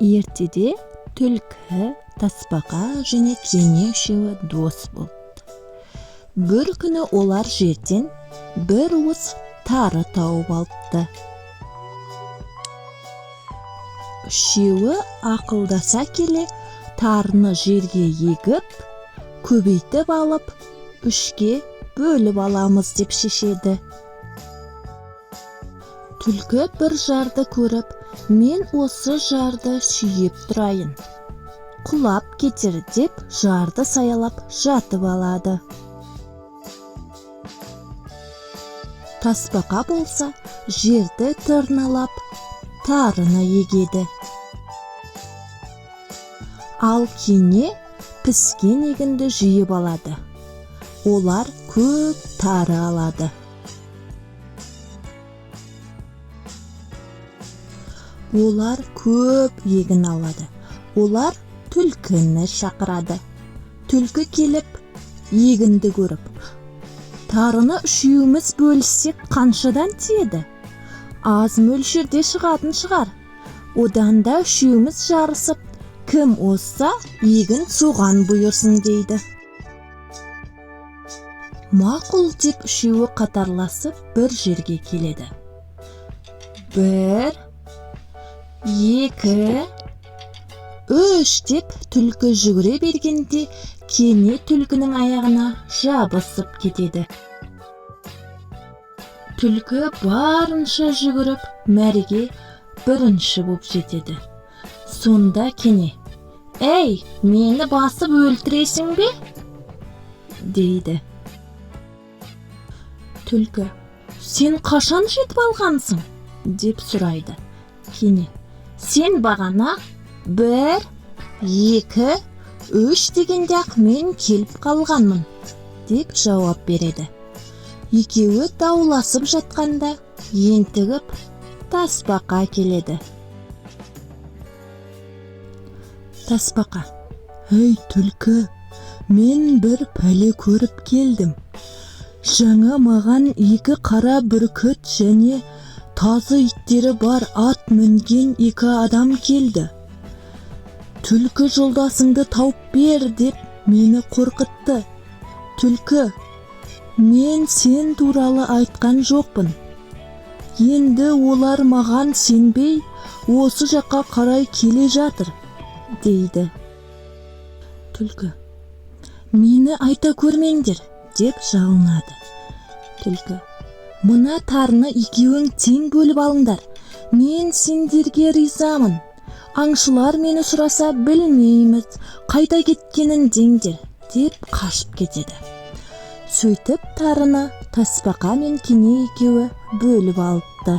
Ертеде түлкі, тасбақа және кене үшеуі дос болды. Бір күні олар жерден бір уыс тары тауып алыпты. Үшеуі ақылдаса келе тарыны жерге егіп, көбейтіп алып, үшке бөліп аламыз деп шешеді. Түлкі бір жарды көріп, мен осы жарды сүйеп тұрайын, құлап кетер деп жарды саялап жатып алады. Тасбақа болса, жерді тырналап, тарыны егеді. Ал кене піскен егінді жиып алады. Олар көп тары алады. Олар көп егін алады. Олар түлкіні шақырады. Түлкі келіп, егінді көріп, тарыны үшеуміз бөліссек қаншадан тиеді? Аз мөлшерде шығатын шығар. Одан да үшеуміз жарысып, кім озса, егін соған бұйырсын дейді. Мақұл деп үшеуі қатарласып бір жерге келеді. 1, 2, 3 деп түлкі жүгіре бергенде кене түлкінің аяғына жабысып кетеді. Түлкі барынша жүгіріп, мәреге бірінші боп жетеді. Сонда кене: «Әй, мені басып өлтіресің бе?» дейді. Түлкі: «Сен қашан жетіп алғансың?» деп сұрайды. Кене: «Сен бағана 1, 2, 3 дегенде-ақ мен келіп қалғанмын» деп жауап береді. Екеуі дауласып жатқанда ентігіп тасбақа келеді. Тасбақа: «Ей түлкі, мен бір пәле көріп келдім. Жаңа маған 2 қара бүркіт және тазы иттері бар ат мінген 2 адам келді. Түлкі жолдасыңды тауып бер деп мені қорқытты. Түлкі, мен сен туралы айтқан жоқпын. Енді олар маған сенбей, осы жаққа қарай келе жатыр» дейді. Түлкі: «Мені айта көрмеңдер» деп жалынады. Түлкі: «Мына тарыны екеуің тең бөліп алыңдар. Мен сендерге ризамын. Аңшылар мені сұраса білмейміз, қайда кеткенін деңдер» деп қашып кетеді. Сөйтіп тарыны тасбақа мен кене екеуі бөліп алыпты.